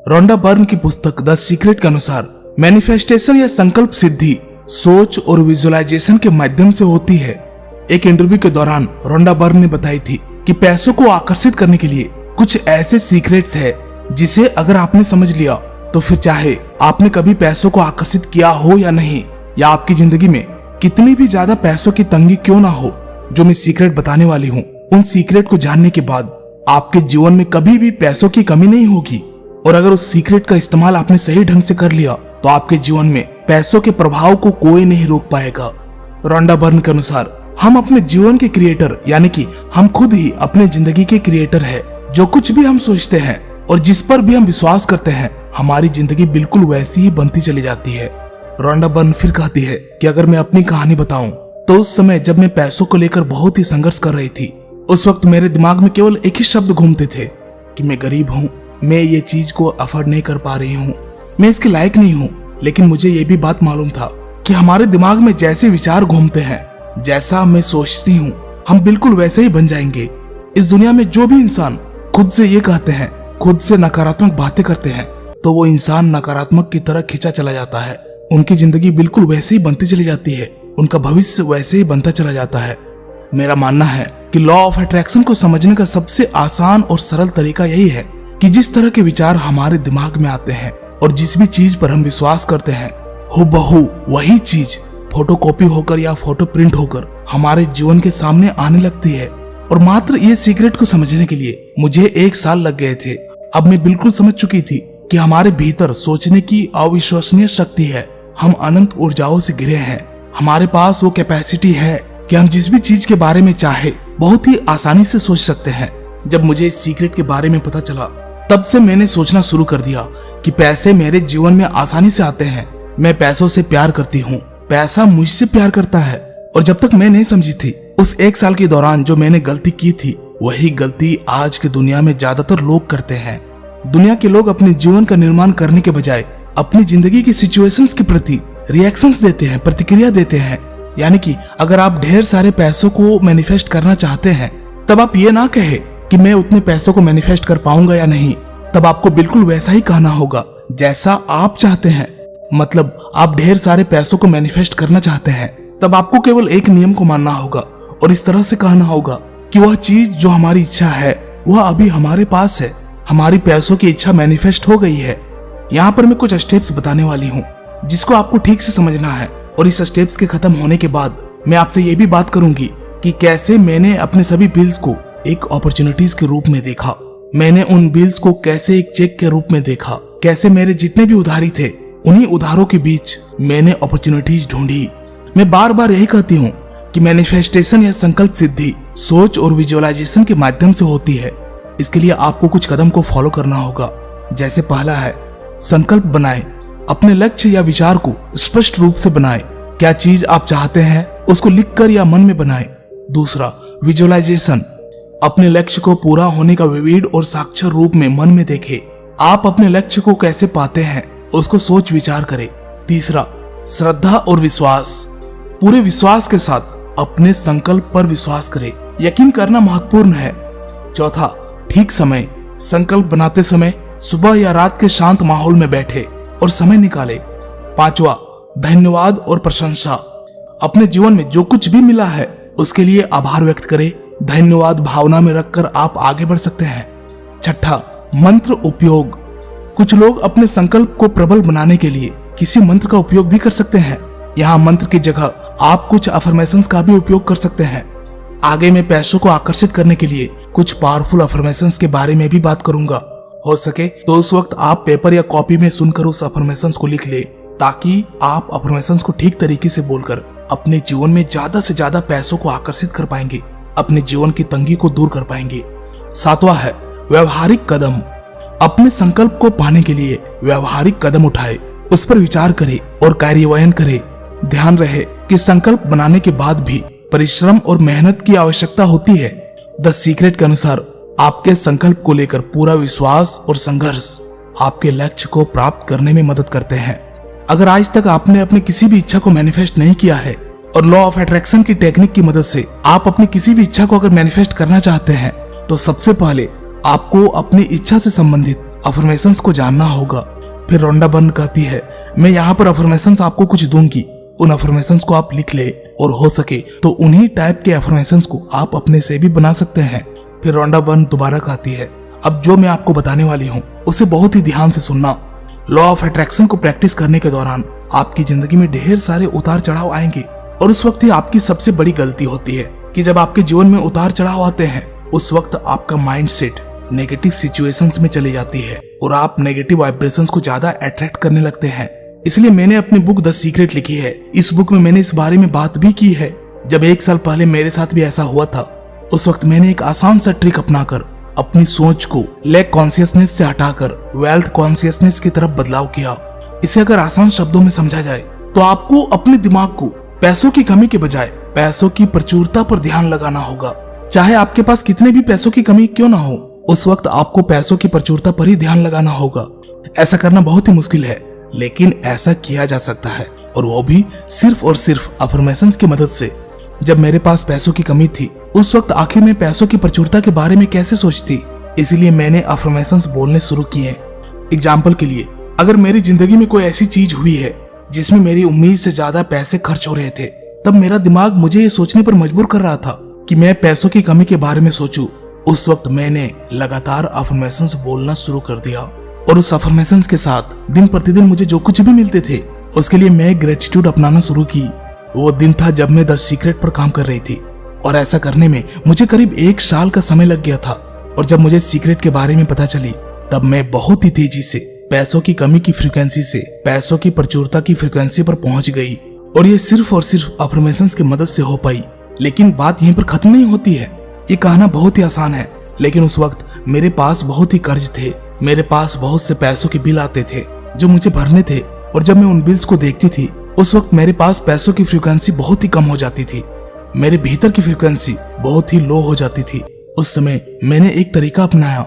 Rhonda Byrne की पुस्तक the secret के अनुसार मैनिफेस्टेशन या संकल्प सिद्धि सोच और विजुअलाइजेशन के माध्यम से होती है। एक इंटरव्यू के दौरान रोंडा बर्न ने बताई थी कि पैसों को आकर्षित करने के लिए कुछ ऐसे सीक्रेट्स है जिसे अगर आपने समझ लिया तो फिर चाहे आपने कभी पैसों को आकर्षित किया हो या नहीं, या आपकी जिंदगी में कितनी भी ज्यादा पैसों की तंगी क्यों ना हो, जो मैं सीक्रेट बताने वाली हूँ, उन सीक्रेट को जानने के बाद आपके जीवन में कभी भी पैसों की कमी नहीं होगी। और अगर उस सीक्रेट का इस्तेमाल आपने सही ढंग से कर लिया तो आपके जीवन में पैसों के प्रभाव को कोई नहीं रोक पाएगा। रोंडा बर्न के अनुसार हम अपने जीवन के क्रिएटर, यानी कि हम खुद ही अपने जिंदगी के क्रिएटर है। जो कुछ भी हम सोचते हैं और जिस पर भी हम विश्वास करते हैं, हमारी जिंदगी बिल्कुल वैसी ही बनती चली जाती है। रोंडा बर्न फिर कहती है कि अगर मैं अपनी कहानी बताऊं तो उस समय जब मैं पैसों को लेकर बहुत ही संघर्ष कर रही थी, उस वक्त मेरे दिमाग में केवल एक ही शब्द घूमते थे कि मैं गरीब हूँ, मैं ये चीज को अफोर्ड नहीं कर पा रही हूँ, मैं इसके लायक नहीं हूँ। लेकिन मुझे ये भी बात मालूम था कि हमारे दिमाग में जैसे विचार घूमते हैं, जैसा मैं सोचती हूँ, हम बिल्कुल वैसे ही बन जाएंगे। इस दुनिया में जो भी इंसान खुद से ये कहते हैं, खुद से नकारात्मक बातें करते हैं, तो वो इंसान नकारात्मक की तरह खींचा चला जाता है। उनकी जिंदगी बिल्कुल वैसे ही बनती चली जाती है, उनका भविष्य वैसे ही बनता चला जाता है। मेरा मानना है कि लॉ ऑफ अट्रैक्शन को समझने का सबसे आसान और सरल तरीका यही है कि जिस तरह के विचार हमारे दिमाग में आते हैं और जिस भी चीज पर हम विश्वास करते हैं, हूबहू वही चीज फोटोकॉपी होकर या फोटो प्रिंट होकर हमारे जीवन के सामने आने लगती है। और मात्र ये सीक्रेट को समझने के लिए मुझे 1 साल लग गए थे। अब मैं बिल्कुल समझ चुकी थी कि हमारे भीतर सोचने की अविश्वसनीय शक्ति है। हम अनंत ऊर्जाओं से घिरे हैं। हमारे पास वो कैपेसिटी है कि हम जिस भी चीज के बारे में चाहे बहुत ही आसानी से सोच सकते हैं। जब मुझे इस सीक्रेट के बारे में पता चला, तब से मैंने सोचना शुरू कर दिया कि पैसे मेरे जीवन में आसानी से आते हैं। मैं पैसों से प्यार करती हूँ, पैसा मुझसे प्यार करता है। और जब तक मैं नहीं समझी थी, उस 1 साल के दौरान जो मैंने गलती की थी, वही गलती आज की दुनिया में ज्यादातर लोग करते हैं। दुनिया के लोग अपने जीवन का निर्माण करने के बजाय अपनी जिंदगी की सिचुएशंस के प्रति रिएक्शंस देते हैं, प्रतिक्रिया देते हैं। यानी कि अगर आप ढेर सारे पैसों को मैनिफेस्ट करना चाहते हैं, तब आप ये ना कहे कि मैं उतने पैसों को मैनिफेस्ट कर पाऊंगा या नहीं। तब आपको बिल्कुल वैसा ही कहना होगा जैसा आप चाहते हैं। मतलब आप ढेर सारे पैसों को मैनिफेस्ट करना चाहते हैं, तब आपको केवल एक नियम को मानना होगा और इस तरह से कहना होगा कि वह चीज जो हमारी इच्छा है वह अभी हमारे पास है। हमारी पैसों की इच्छा मैनिफेस्ट हो गई है। यहाँ पर मैं कुछ स्टेप्स बताने वाली हूँ जिसको आपको ठीक से समझना है। और इस स्टेप्स के खत्म होने के बाद मैं आपसे ये भी बात करूंगी कि कैसे मैंने अपने सभी बिल्स को एक अपॉर्चुनिटीज के रूप में देखा। मैंने उन बिल्स को कैसे एक चेक के रूप में देखा। कैसे मेरे जितने भी उधारी थे, उन्हीं उधारों के बीच मैंने अपॉर्चुनिटीज ढूंढी। मैं बार बार यही कहती हूँ कि मैनिफेस्टेशन या संकल्प सिद्धि सोच और विजुअलाइजेशन के माध्यम से होती है। इसके लिए आपको कुछ कदम को फॉलो करना होगा। जैसे पहला है, संकल्प बनाएं। अपने लक्ष्य या विचार को स्पष्ट रूप से बनाएं। क्या चीज आप चाहते हैं उसको लिखकर या मन में बनाएं। दूसरा, विजुअलाइजेशन। अपने लक्ष्य को पूरा होने का विविध और साक्षर रूप में मन में देखें। आप अपने लक्ष्य को कैसे पाते हैं उसको सोच विचार करें। तीसरा, श्रद्धा और विश्वास। पूरे विश्वास के साथ अपने संकल्प पर विश्वास करें। यकीन करना महत्वपूर्ण है। चौथा, ठीक समय। संकल्प बनाते समय सुबह या रात के शांत माहौल में बैठे और समय निकाले। पांचवा, धन्यवाद और प्रशंसा। अपने जीवन में जो कुछ भी मिला है उसके लिए आभार व्यक्त करें। धन्यवाद भावना में रखकर आप आगे बढ़ सकते हैं। छठा, मंत्र उपयोग। कुछ लोग अपने संकल्प को प्रबल बनाने के लिए किसी मंत्र का उपयोग भी कर सकते हैं। यहाँ मंत्र की जगह आप कुछ अफर्मेशंस का भी उपयोग कर सकते हैं। आगे मैं पैसों को आकर्षित करने के लिए कुछ पावरफुल अफर्मेशंस के बारे में भी बात करूंगा। हो सके तो उस वक्त आप पेपर या कॉपी में सुनकर उस अफर्मेशंस को लिख ले, ताकि आप अफर्मेशंस को ठीक तरीके से बोलकर अपने जीवन में ज्यादा से ज्यादा पैसों को आकर्षित कर पाएंगे, अपने जीवन की तंगी को दूर कर पाएंगे। सातवां है, व्यवहारिक कदम। अपने संकल्प को पाने के लिए व्यवहारिक कदम उठाए, उस पर विचार करे और कार्यान्वयन करे। ध्यान रहे कि संकल्प बनाने के बाद भी परिश्रम और मेहनत की आवश्यकता होती है। द सीक्रेट के अनुसार आपके संकल्प को लेकर पूरा विश्वास और संघर्ष आपके लक्ष्य को प्राप्त करने में मदद करते हैं। अगर आज तक आपने अपनी किसी भी इच्छा को मैनिफेस्ट नहीं किया है और लॉ ऑफ अट्रैक्शन की टेक्निक की मदद से आप अपनी किसी भी इच्छा को अगर मैनिफेस्ट करना चाहते हैं, तो सबसे पहले आपको अपनी इच्छा से संबंधित अफर्मेशंस को जानना होगा। फिर रोंडा बर्न कहती है, मैं यहाँ पर अफर्मेशंस आपको कुछ दूंगी, उन अफर्मेशंस को आप लिख ले और हो सके तो उन्हीं टाइप के अफर्मेशंस को आप अपने से भी बना सकते हैं। फिर रोंडा बर्न दोबारा कहती है, अब जो मैं आपको बताने वाली हूँ उसे बहुत ही ध्यान से सुनना। लॉ ऑफ अट्रैक्शन को प्रैक्टिस करने के दौरान आपकी जिंदगी में ढेर सारे उतार चढ़ाव आएंगे और उस वक्त ही आपकी सबसे बड़ी गलती होती है कि जब आपके जीवन में उतार चढ़ाव आते हैं उस वक्त आपका माइंडसेट नेगेटिव सिचुएशंस में चली जाती है और आप नेगेटिव वाइब्रेशंस को ज्यादा अट्रैक्ट करने लगते हैं। इसलिए मैंने अपनी बुक द सीक्रेट लिखी है। इस बुक में मैंने इस बारे में बात भी की है। जब 1 साल पहले मेरे साथ भी ऐसा हुआ था, उस वक्त मैंने एक आसान सा ट्रिक अपनाकर अपनी सोच को लैक कॉन्शियसनेस से हटाकर वेल्थ कॉन्शियसनेस की तरफ बदलाव किया। इसे अगर आसान शब्दों में समझा जाए तो आपको अपने दिमाग को पैसों की कमी के बजाय पैसों की प्रचुरता पर ध्यान लगाना होगा। चाहे आपके पास कितने भी पैसों की कमी क्यों ना हो, उस वक्त आपको पैसों की प्रचुरता पर ही ध्यान लगाना होगा। ऐसा करना बहुत ही मुश्किल है, लेकिन ऐसा किया जा सकता है, और वो भी सिर्फ और सिर्फ अफर्मेशंस की मदद से। जब मेरे पास पैसों की कमी थी उस वक्त आखिर में पैसों की प्रचुरता के बारे में कैसे सोचती, इसलिए मैंने अफर्मेशंस बोलने शुरू किए। एग्जाम्पल के लिए, अगर मेरी जिंदगी में कोई ऐसी चीज हुई है जिसमें मेरी उम्मीद से ज्यादा पैसे खर्च हो रहे थे, तब मेरा दिमाग मुझे ये सोचने पर मजबूर कर रहा था कि मैं पैसों की कमी के बारे में सोचूं। उस वक्त मैंने लगातार अफर्मेशंस बोलना शुरू कर दिया और उस अफर्मेशंस के साथ दिन प्रतिदिन मुझे जो कुछ भी मिलते थे उसके लिए मैं ग्रेटिट्यूड अपनाना शुरू की। वो दिन था जब मैं द सीक्रेट पर काम कर रही थी और ऐसा करने में मुझे करीब 1 साल का समय लग गया था। और जब मुझे सीक्रेट के बारे में पता चली तब मैं बहुत ही तेजी से पैसों की कमी की फ्रीक्वेंसी से पैसों की प्रचुरता की फ्रीक्वेंसी पर पहुंच गई, और ये सिर्फ और सिर्फ अफर्मेशंस की मदद से हो पाई। लेकिन बात यहीं पर खत्म नहीं होती है। ये कहना बहुत ही आसान है, लेकिन उस वक्त मेरे पास बहुत ही कर्ज थे, मेरे पास बहुत से पैसों के बिल आते थे जो मुझे भरने थे, और जब मैं उन बिल्स को देखती थी उस वक्त मेरे पास पैसों की फ्रीक्वेंसी बहुत ही कम हो जाती थी, मेरे भीतर की फ्रीक्वेंसी बहुत ही लो हो जाती थी। उस समय मैंने एक तरीका अपनाया।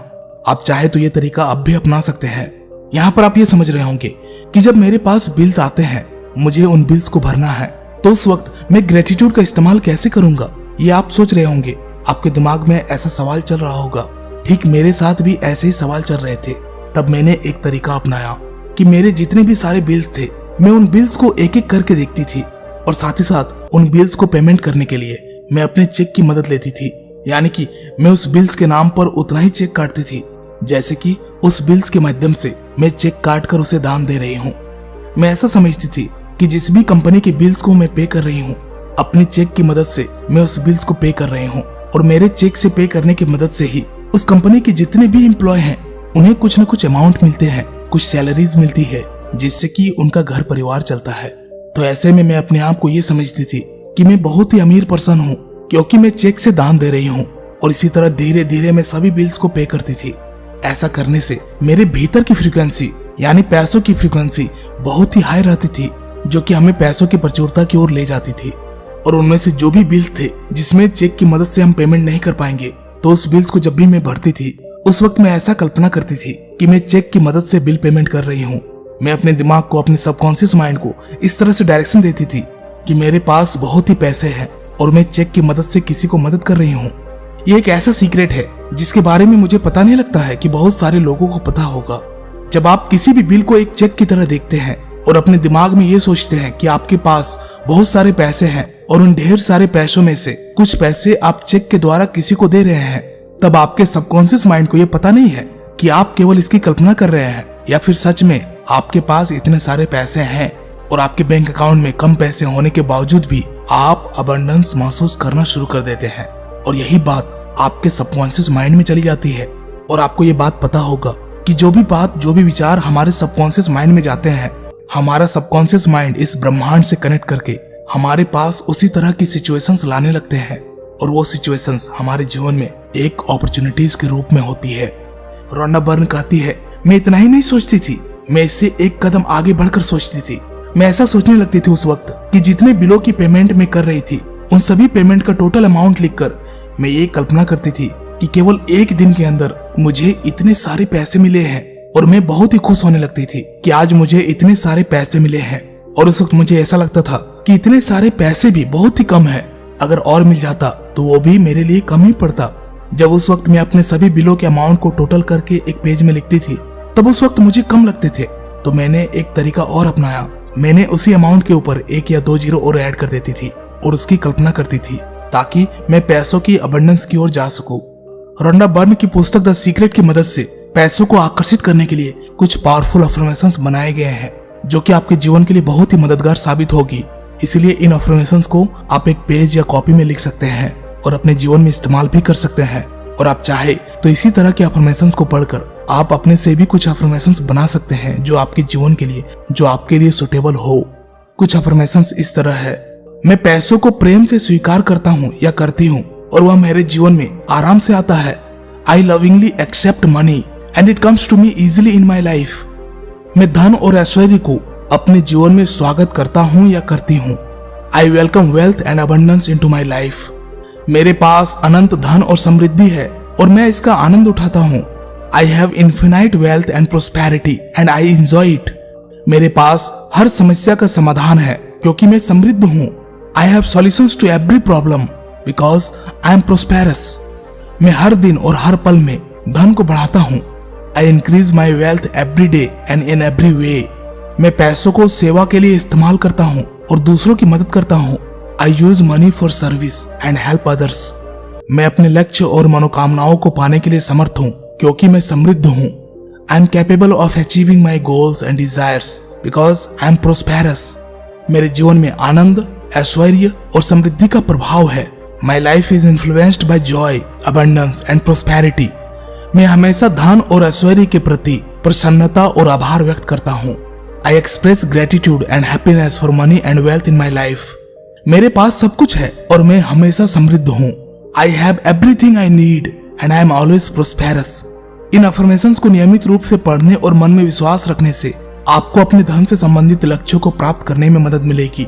आप चाहे तो ये तरीका अब भी अपना सकते हैं। यहाँ पर आप ये समझ रहे होंगे कि जब मेरे पास बिल्स आते हैं मुझे उन बिल्स को भरना है, तो उस वक्त मैं ग्रेटिट्यूड का इस्तेमाल कैसे करूंगा, ये आप सोच रहे होंगे। आपके दिमाग में ऐसा सवाल चल रहा होगा। ठीक मेरे साथ भी ऐसे ही सवाल चल रहे थे। तब मैंने एक तरीका अपनाया कि मेरे जितने भी सारे बिल्स थे मैं उन बिल्स को एक एक करके देखती थी, और साथ ही साथ उन बिल्स को पेमेंट करने के लिए मैं अपने चेक की मदद लेती थी। यानी कि मैं उस बिल्स के नाम पर उतना ही चेक काटती थी जैसे कि उस बिल्स के माध्यम से मैं चेक काट कर उसे दान दे रही हूँ। मैं ऐसा समझती थी कि जिस भी कंपनी के बिल्स को मैं पे कर रही हूँ अपनी चेक की मदद से मैं उस बिल्स को पे कर रही हूँ, और मेरे चेक से पे करने की मदद से ही उस कंपनी के जितने भी एम्प्लॉय हैं उन्हें कुछ न कुछ अमाउंट मिलते हैं, कुछ सैलरीज मिलती है जिससे कि उनका घर परिवार चलता है। तो ऐसे में मैं अपने आप को ये समझती थी कि मैं बहुत ही अमीर पर्सन हूँ क्योंकि मैं चेक से दान दे रही हूँ, और इसी तरह धीरे धीरे मैं सभी बिल्स को पे करती थी। ऐसा करने से मेरे भीतर की फ्रीक्वेंसी यानी पैसों की फ्रीक्वेंसी बहुत ही हाई रहती थी, जो कि हमें पैसों की प्रचुरता की ओर ले जाती थी। और उनमें से जो भी बिल्स थे जिसमें चेक की मदद से हम पेमेंट नहीं कर पाएंगे, तो उस बिल्स को जब भी मैं भरती थी उस वक्त मैं ऐसा कल्पना करती थी कि मैं चेक की मदद से बिल पेमेंट कर रही हूँ। मैं अपने दिमाग को, अपने सबकॉन्शियस माइंड को इस तरह से डायरेक्शन देती थी कि मेरे पास बहुत ही पैसे हैं और मैं चेक की मदद से किसी को मदद कर रही हूँ। ये एक ऐसा सीक्रेट है जिसके बारे में मुझे पता नहीं लगता है कि बहुत सारे लोगों को पता होगा। जब आप किसी भी बिल को एक चेक की तरह देखते हैं और अपने दिमाग में ये सोचते हैं कि आपके पास बहुत सारे पैसे हैं और उन ढेर सारे पैसों में से कुछ पैसे आप चेक के द्वारा किसी को दे रहे हैं, तब आपके सबकॉन्शियस माइंड को ये पता नहीं है कि आप केवल इसकी कल्पना कर रहे हैं या फिर सच में आपके पास इतने सारे पैसे हैं और आपके बैंक अकाउंट में कम पैसे होने के बावजूद भी आप अबंडेंस महसूस करना शुरू कर देते हैं। और यही बात आपके सबकॉन्शियस माइंड में चली जाती है। और आपको ये बात पता होगा कि जो भी बात, जो भी विचार हमारे सबकॉन्शियस माइंड में जाते हैं, हमारा सबकॉन्शियस माइंड इस ब्रह्मांड से कनेक्ट करके हमारे पास उसी तरह की सिचुएशंस लाने लगते हैं, और वो सिचुएशंस हमारे जीवन में एक अपॉर्चुनिटीज के रूप में होती है। रोंडा बर्न कहती है, मैं इतना ही नहीं सोचती थी, मैं इससे एक कदम आगे बढ़कर सोचती थी। मैं ऐसा सोचने लगती थी उस वक्त कि जितने बिलों की पेमेंट मैं कर रही थी उन सभी पेमेंट का टोटल अमाउंट लिखकर मैं ये कल्पना करती थी कि केवल एक दिन के अंदर मुझे इतने सारे पैसे मिले हैं, और मैं बहुत ही खुश होने लगती थी कि आज मुझे इतने सारे पैसे मिले हैं। और उस वक्त मुझे ऐसा लगता था कि इतने सारे पैसे भी बहुत ही कम है, अगर और मिल जाता तो वो भी मेरे लिए कम ही पड़ता। जब उस वक्त मैं अपने सभी बिलों के अमाउंट को टोटल करके एक पेज में लिखती थी तब उस वक्त मुझे कम लगते थे, तो मैंने एक तरीका और अपनाया। मैंने उसी अमाउंट के ऊपर 1 या 2 जीरो और ऐड कर देती थी और उसकी कल्पना करती थी ताकि मैं पैसों की अबंडेंस की ओर जा सकूं। रोंडा बर्न की पुस्तक द सीक्रेट की मदद से पैसों को आकर्षित करने के लिए कुछ पावरफुल अफर्मेशंस बनाए गए हैं जो कि आपके जीवन के लिए बहुत ही मददगार साबित होगी। इसलिए इन अफर्मेशंस को आप एक पेज या कॉपी में लिख सकते हैं और अपने जीवन में इस्तेमाल भी कर सकते हैं। और आप चाहे तो इसी तरह के अफर्मेशंस को पढ़कर आप अपने से भी कुछ अफर्मेशंस बना सकते हैं जो आपके जीवन के लिए, जो आपके लिए सुटेबल हो। कुछ अफर्मेशंस इस तरह है: मैं पैसों को प्रेम से स्वीकार करता हूँ या करती हूँ और वह मेरे जीवन में आराम से आता है। I lovingly accept money and it comes to me easily in my life. मैं धन और ऐश्वर्य को अपने जीवन में स्वागत करता हूँ या करती हूँ। I welcome wealth and abundance into my life. मेरे पास अनंत धन और समृद्धि है और मैं इसका आनंद उठाता हूँ। I have infinite wealth and prosperity and I enjoy it. मेरे पास हर समस्या का समाधान है क्योंकि मैं समृद्ध हूँ। I have solutions to every problem because I am prosperous. मैं हर दिन और हर पल में धन को बढ़ाता हूँ। I increase my wealth every day and in every way. मैं पैसों को सेवा के लिए इस्तेमाल करता हूँ और दूसरों की मदद करता हूँ। I use money for service and help others. मैं अपने लक्ष्य और मनोकामनाओं को पाने के लिए समर्थ हूँ क्योंकि मैं समृद्ध हूँ। I am capable of achieving my goals and desires because I am prosperous. मेरे जीवन में आनंद, ऐश्वर्य और समृद्धि का प्रभाव है। My life is influenced by Joy, abundance and prosperity. मैं हमेशा धन और ऐश्वर्य के प्रति प्रसन्नता और आभार व्यक्त करता हूँ। I express gratitude and happiness for money and wealth in my life. मेरे पास सब कुछ है और मैं हमेशा समृद्ध हूँ। I have everything I need and I am always prosperous. In affirmations को नियमित रूप से पढ़ने और मन में विश्वास रखने से आपको अपने धन से संबंधित लक्ष्यों को प्राप्त करने में मदद मिलेगी।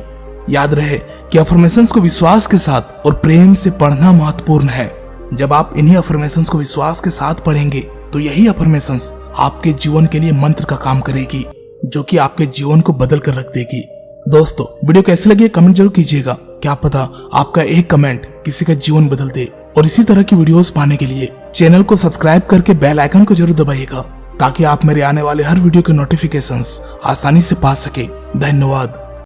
याद रहे कि अफर्मेशंस को विश्वास के साथ और प्रेम से पढ़ना महत्वपूर्ण है। जब आप इन्हीं अफर्मेशंस को विश्वास के साथ पढ़ेंगे तो यही अफर्मेशंस आपके जीवन के लिए मंत्र का काम करेगी जो कि आपके जीवन को बदल कर रख देगी। दोस्तों, वीडियो कैसी लगी कमेंट जरूर कीजिएगा। क्या पता आपका एक कमेंट किसी का जीवन बदल दे। और इसी तरह की वीडियोस पाने के लिए चैनल को सब्सक्राइब करके बेल आइकन को जरूर दबाइएगा ताकि आप मेरे आने वाले हर वीडियो के नोटिफिकेशंस आसानी से पा सके। धन्यवाद।